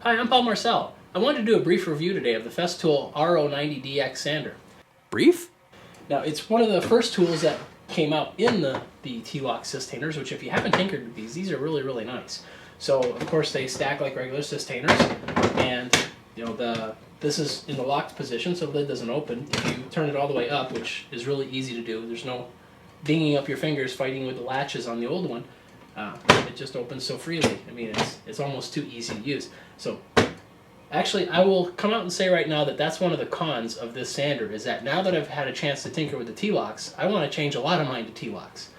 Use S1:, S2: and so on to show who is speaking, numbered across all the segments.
S1: Hi, I'm Paul Marcel. I wanted to do a brief review today of the Festool RO-90 DX sander.
S2: Brief?
S1: Now, it's one of the first tools that came out in the T-lock systainers, which if you haven't tinkered with these are really, really nice. So, of course, they stack like regular systainers, and this is in the locked position, so the lid doesn't open. If you turn it all the way up, which is really easy to do, there's no dinging up your fingers fighting with the latches on the old one. It just opens so freely. I mean, it's almost too easy to use. So, actually, I will come out and say right now that that's one of the cons of this sander, is that now that I've had a chance to tinker with the T-locks, I want to change a lot of mine to T-locks.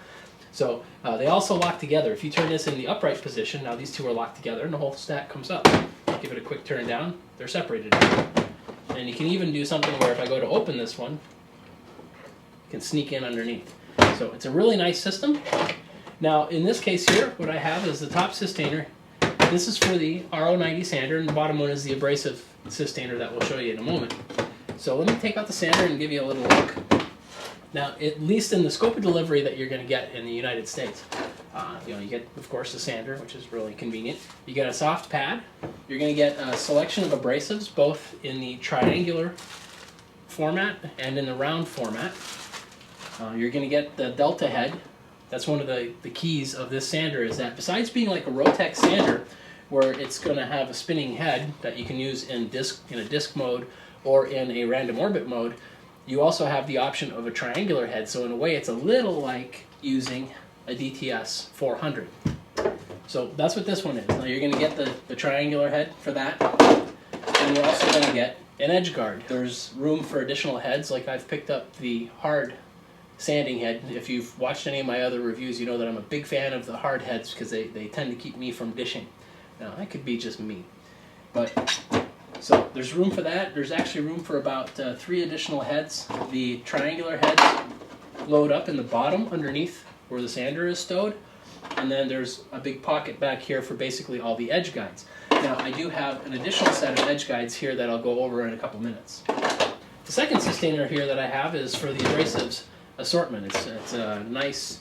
S1: So, they also lock together. If you turn this in the upright position, now these two are locked together and the whole stack comes up. Give it a quick turn down, they're separated. And you can even do something where if I go to open this one, you can sneak in underneath. So it's a really nice system. Now, in this case here, what I have is the top systainer. This is for the RO-90 sander, and the bottom one is the abrasive systainer that we'll show you in a moment. So let me take out the sander and give you a little look. Now, at least in the scope of delivery that you're going to get in the United States, you get, of course, the sander, which is really convenient. You get a soft pad. You're going to get a selection of abrasives, both in the triangular format and in the round format. You're going to get the delta head. That's one of the keys of this sander, is that besides being like a Rotex sander, where it's going to have a spinning head that you can use in a disc mode or in a random orbit mode, you also have the option of a triangular head. So in a way, it's a little like using a DTS 400. So that's what this one is. Now you're going to get the triangular head for that, and you're also going to get an edge guard. There's room for additional heads. Like I've picked up the hard sanding head. If you've watched any of my other reviews, you know that I'm a big fan of the hard heads because they tend to keep me from dishing. Now, that could be just me. But, so there's room for that. There's actually room for about 3 additional heads. The triangular heads load up in the bottom underneath where the sander is stowed. And then there's a big pocket back here for basically all the edge guides. Now, I do have an additional set of edge guides here that I'll go over in a couple minutes. The second systainer here that I have is for the abrasives assortment. It's a nice,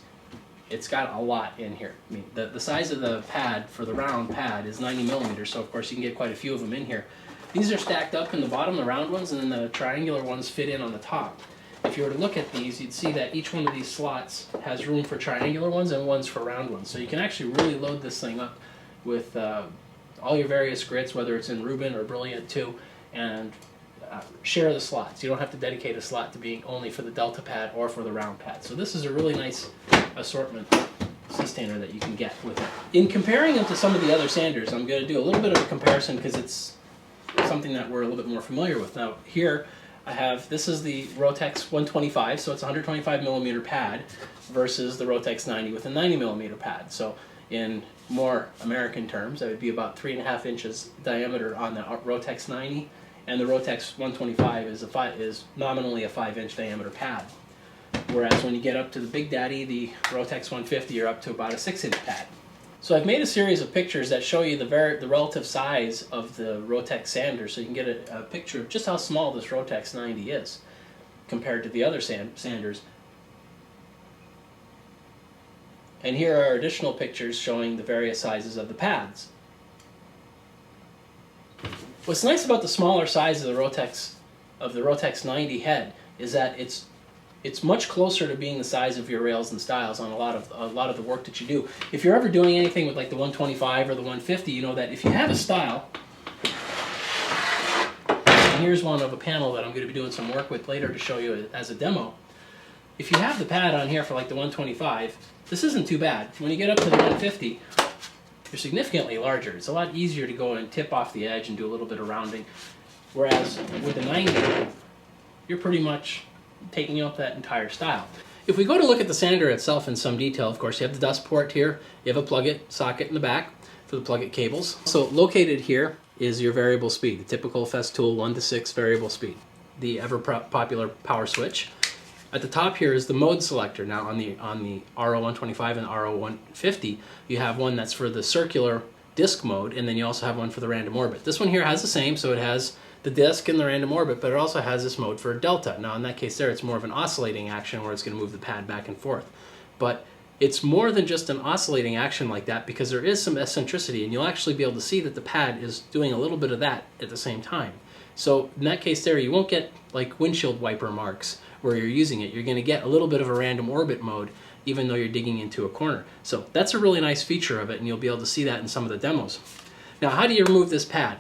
S1: it's got a lot in here. I mean, the size of the pad for the round pad is 90 millimeters, so of course you can get quite a few of them in here. These are stacked up in the bottom, the round ones, and then the triangular ones fit in on the top. If you were to look at these, you'd see that each one of these slots has room for triangular ones and ones for round ones. So you can actually really load this thing up with all your various grits, whether it's in Rubin or Brilliant 2, and share the slots. You don't have to dedicate a slot to being only for the delta pad or for the round pad. So this is a really nice assortment systainer that you can get with it. In comparing them to some of the other sanders, I'm going to do a little bit of a comparison because it's something that we're a little bit more familiar with. Now here I have, this is the Rotex 125, so it's a 125 millimeter pad versus the Rotex 90 with a 90 millimeter pad. So in more American terms, that would be about 3.5 inches diameter on the Rotex 90. And the Rotex 125 is nominally a 5-inch diameter pad. Whereas when you get up to the Big Daddy, the Rotex 150, you're up to about a 6-inch pad. So I've made a series of pictures that show you the relative size of the Rotex sander, so you can get a picture of just how small this Rotex 90 is compared to the other sanders. And here are additional pictures showing the various sizes of the pads. What's nice about the smaller size of the Rotex 90 head is that it's much closer to being the size of your rails and stiles on a lot of the work that you do. If you're ever doing anything with like the 125 or the 150, you know that if you have a stile, and here's one of a panel that I'm going to be doing some work with later to show you as a demo. If you have the pad on here for like the 125, this isn't too bad. When you get up to the 150, you're significantly larger. It's a lot easier to go and tip off the edge and do a little bit of rounding. Whereas with the 90, you're pretty much taking up that entire stile. If we go to look at the sander itself in some detail, of course, you have the dust port here. You have a plug-it socket in the back for the plug-it cables. So located here is your variable speed, the typical Festool 1 to 6 variable speed. The ever-popular power switch. At the top here is the mode selector. Now on the RO-125 and RO-150, you have one that's for the circular disc mode, and then you also have one for the random orbit. This one here has the same, so it has the disc and the random orbit, but it also has this mode for delta. Now in that case there, it's more of an oscillating action where it's going to move the pad back and forth. But it's more than just an oscillating action like that, because there is some eccentricity, and you'll actually be able to see that the pad is doing a little bit of that at the same time. So in that case there, you won't get like windshield wiper marks where you're using it. You're going to get a little bit of a random orbit mode even though you're digging into a corner. So that's a really nice feature of it, and you'll be able to see that in some of the demos. Now, how do you remove this pad?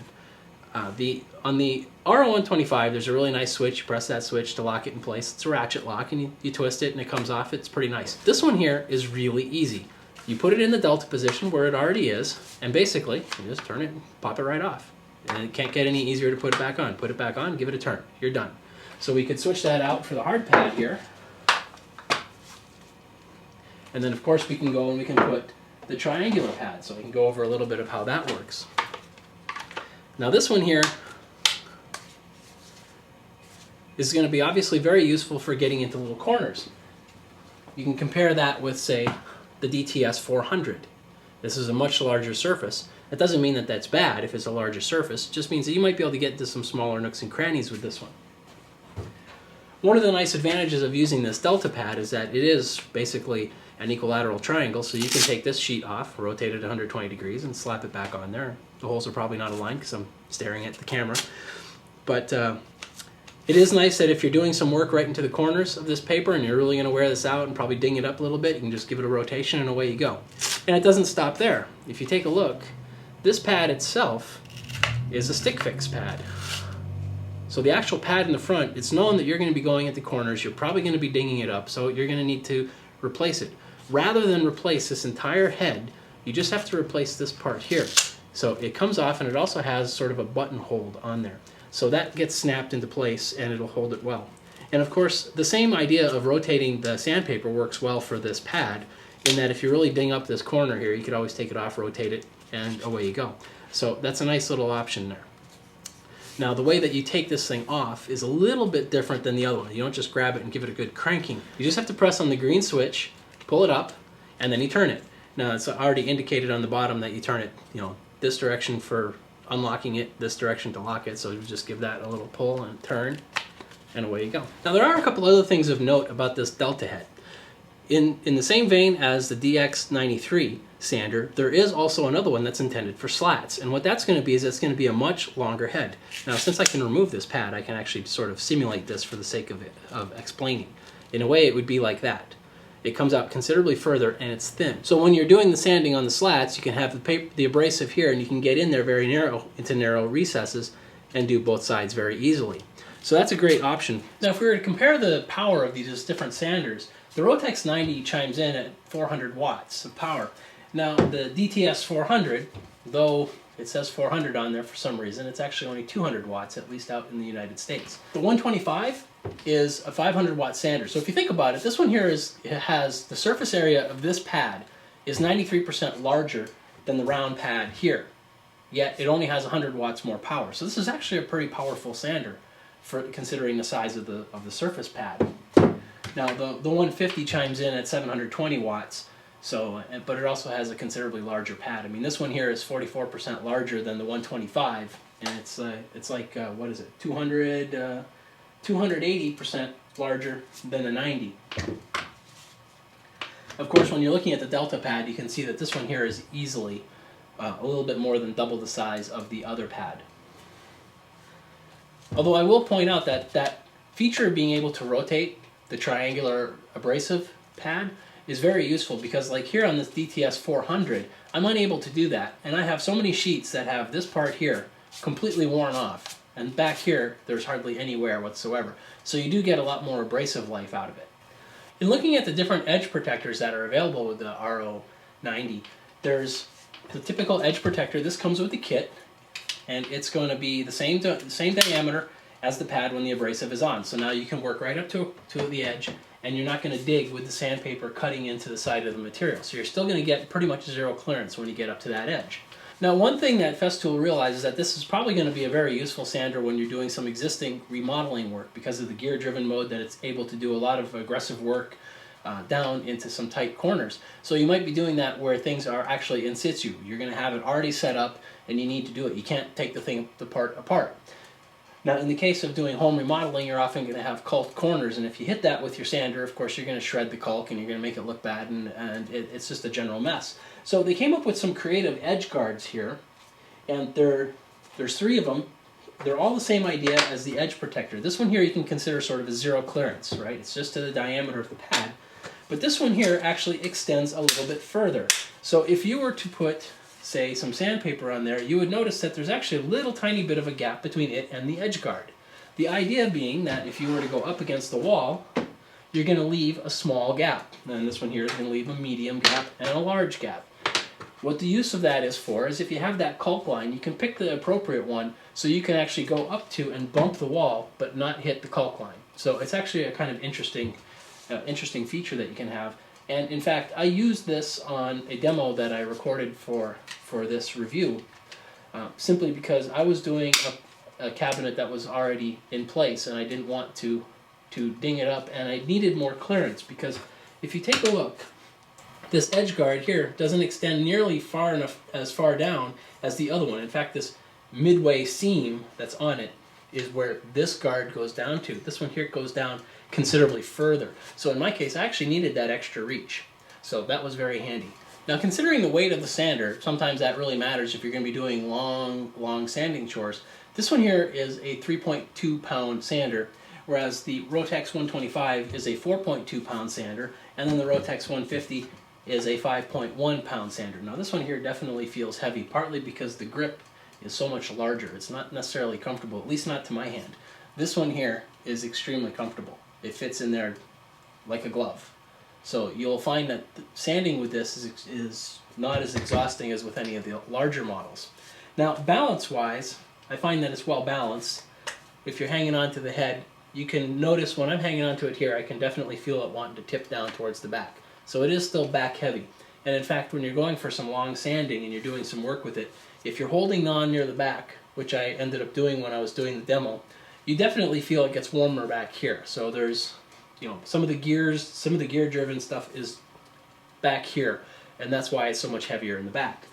S1: On the RO-125, there's a really nice switch. You press that switch to lock it in place. It's a ratchet lock, and you twist it and it comes off. It's pretty nice. This one here is really easy. You put it in the delta position where it already is, and basically you just turn it and pop it right off. And it can't get any easier to put it back on. Put it back on, give it a turn. You're done. So we could switch that out for the hard pad here. And then of course we can go and we can put the triangular pad. So we can go over a little bit of how that works. Now this one here is going to be obviously very useful for getting into little corners. You can compare that with, say, the DTS 400. This is a much larger surface. That doesn't mean that that's bad if it's a larger surface. It just means that you might be able to get into some smaller nooks and crannies with this one. One of the nice advantages of using this delta pad is that it is basically an equilateral triangle, so you can take this sheet off, rotate it 120 degrees, and slap it back on there. The holes are probably not aligned because I'm staring at the camera. But it is nice that if you're doing some work right into the corners of this paper and you're really going to wear this out and probably ding it up a little bit, you can just give it a rotation and away you go. And it doesn't stop there. If you take a look, this pad itself is a stick fix pad. So the actual pad in the front, it's known that you're going to be going into corners, you're probably going to be dinging it up, so you're going to need to replace it. Rather than replace this entire head, you just have to replace this part here. So it comes off, and it also has sort of a button hold on there. So that gets snapped into place and it'll hold it well. And of course, the same idea of rotating the sandpaper works well for this pad, in that if you really ding up this corner here, you could always take it off, rotate it, and away you go. So that's a nice little option there. Now the way that you take this thing off is a little bit different than the other one. You don't just grab it and give it a good cranking. You just have to press on the green switch, pull it up, and then you turn it. Now it's already indicated on the bottom that you turn it, this direction for unlocking it, this direction to lock it, so you just give that a little pull and turn, and away you go. Now there are a couple other things of note about this delta head. In the same vein as the DX93 sander, there is also another one that's intended for slats, and what that's going to be is it's going to be a much longer head. Now since I can remove this pad, I can actually sort of simulate this for the sake of explaining. In a way it would be like that. It comes out considerably further and it's thin. So when you're doing the sanding on the slats, you can have the abrasive here, and you can get in there very narrow, into narrow recesses, and do both sides very easily. So that's a great option. Now if we were to compare the power of these different sanders, the Rotex 90 chimes in at 400 watts of power. Now the DTS 400, though it says 400 on there for some reason, it's actually only 200 watts, at least out in the United States. The 125 is a 500 watt sander. So if you think about it, this one here has the surface area of this pad is 93% larger than the round pad here. Yet it only has 100 watts more power. So this is actually a pretty powerful sander for considering the size of the surface pad. Now the 150 chimes in at 720 watts. So, but it also has a considerably larger pad. I mean, this one here is 44% larger than the 125, and it's like what is it? 280% larger than the 90. Of course, when you're looking at the delta pad, you can see that this one here is easily a little bit more than double the size of the other pad. Although I will point out that that feature of being able to rotate the triangular abrasive pad is very useful, because like here on this DTS 400, I'm unable to do that, and I have so many sheets that have this part here completely worn off, and back here there's hardly any wear whatsoever. So you do get a lot more abrasive life out of it. In looking at the different edge protectors that are available with the RO-90, there's the typical edge protector. This comes with the kit, and it's going to be the same diameter as the pad when the abrasive is on. So now you can work right up to the edge, and you're not going to dig with the sandpaper cutting into the side of the material. So you're still going to get pretty much zero clearance when you get up to that edge. Now one thing that Festool realizes is that this is probably going to be a very useful sander when you're doing some existing remodeling work, because of the gear driven mode that it's able to do a lot of aggressive work down into some tight corners. So you might be doing that where things are actually in situ. You're going to have it already set up and you need to do it. You can't take the part apart. Now, in the case of doing home remodeling, you're often going to have caulked corners, and if you hit that with your sander, of course, you're going to shred the caulk and you're going to make it look bad, and it's just a general mess. So they came up with some creative edge guards here, and there's 3 of them. They're all the same idea as the edge protector. This one here you can consider sort of a zero clearance, right? It's just to the diameter of the pad. But this one here actually extends a little bit further. So if you were to put, say, some sandpaper on there, you would notice that there's actually a little tiny bit of a gap between it and the edge guard. The idea being that if you were to go up against the wall, you're going to leave a small gap. And this one here is going to leave a medium gap and a large gap. What the use of that is for is if you have that caulk line, you can pick the appropriate one so you can actually go up to and bump the wall but not hit the caulk line. So it's actually a kind of interesting feature that you can have. And in fact, I used this on a demo that I recorded for this review simply because I was doing a cabinet that was already in place and I didn't want to ding it up, and I needed more clearance because if you take a look, this edge guard here doesn't extend nearly as far down as the other one. In fact, this midway seam that's on it is where this guard goes down to. This one here goes down considerably further. So in my case, I actually needed that extra reach. So that was very handy. Now, considering the weight of the sander, sometimes that really matters if you're going to be doing long sanding chores. This one here is a 3.2 pound sander, whereas the Rotex 125 is a 4.2 pound sander, and then the Rotex 150 is a 5.1 pound sander. Now this one here definitely feels heavy, partly because the grip is so much larger. It's not necessarily comfortable, at least not to my hand. This one here is extremely comfortable. It fits in there like a glove. So you'll find that sanding with this is not as exhausting as with any of the larger models. Now, balance-wise, I find that it's well balanced. If you're hanging onto the head, you can notice when I'm hanging onto it here, I can definitely feel it wanting to tip down towards the back. So it is still back heavy. And in fact, when you're going for some long sanding and you're doing some work with it, if you're holding on near the back, which I ended up doing when I was doing the demo, you definitely feel it gets warmer back here. So there's, some of the gear-driven stuff is back here, and that's why it's so much heavier in the back.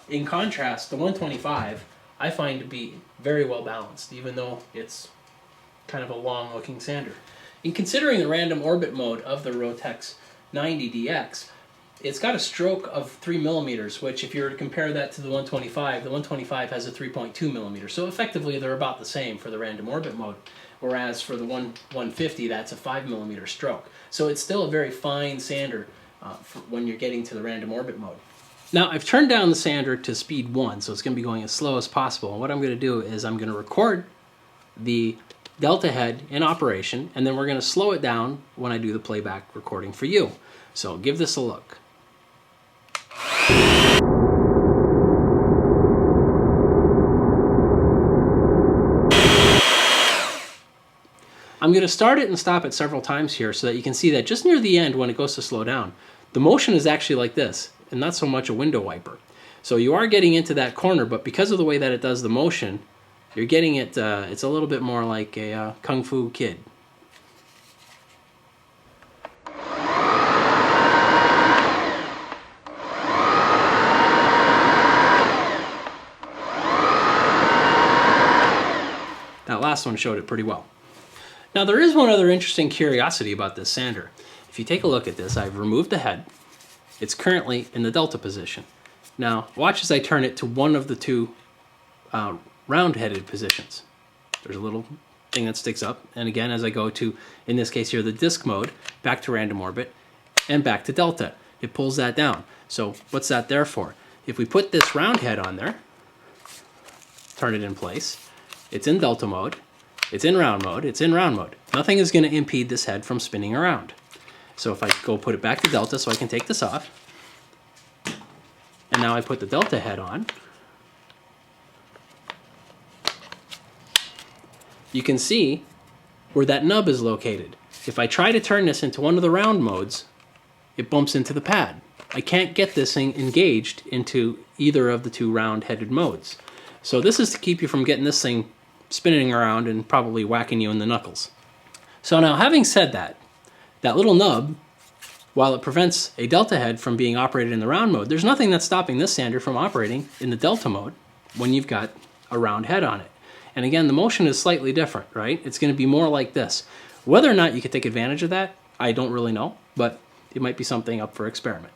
S1: In contrast, the 125 I find to be very well balanced, even though it's kind of a long-looking sander. In considering the random orbit mode of the Rotex 90DX, it's got a stroke of 3 millimeters, which if you were to compare that to the 125 has a 3.2 millimeters. So effectively they're about the same for the random orbit mode, whereas for the 150 that's a 5 millimeter stroke. So it's still a very fine sander when you're getting to the random orbit mode. Now I've turned down the sander to speed 1, so it's going to be going as slow as possible. And what I'm going to do is I'm going to record the delta head in operation, and then we're going to slow it down when I do the playback recording for you. So give this a look. I'm going to start it and stop it several times here so that you can see that just near the end when it goes to slow down, the motion is actually like this and not so much a window wiper. So you are getting into that corner, but because of the way that it does the motion, you're getting it, it's a little bit more like a Kung Fu Kid. That last one showed it pretty well. Now there is one other interesting curiosity about this sander. If you take a look at this, I've removed the head. It's currently in the delta position. Now watch as I turn it to one of the two round-headed positions. There's a little thing that sticks up, and again as I go to, in this case here, the disc mode, back to random orbit, and back to delta. It pulls that down. So what's that there for? If we put this round head on there, turn it in place, it's in delta mode, it's in round mode, it's in round mode. Nothing is going to impede this head from spinning around. So if I go put it back to delta so I can take this off, and now I put the delta head on, you can see where that nub is located. If I try to turn this into one of the round modes, it bumps into the pad. I can't get this thing engaged into either of the two round-headed modes. So this is to keep you from getting this thing spinning around and probably whacking you in the knuckles. So now having said that, that little nub, while it prevents a delta head from being operated in the round mode, there's nothing that's stopping this sander from operating in the delta mode when you've got a round head on it. And again, the motion is slightly different, right? It's going to be more like this. Whether or not you can take advantage of that, I don't really know, but it might be something up for experiment.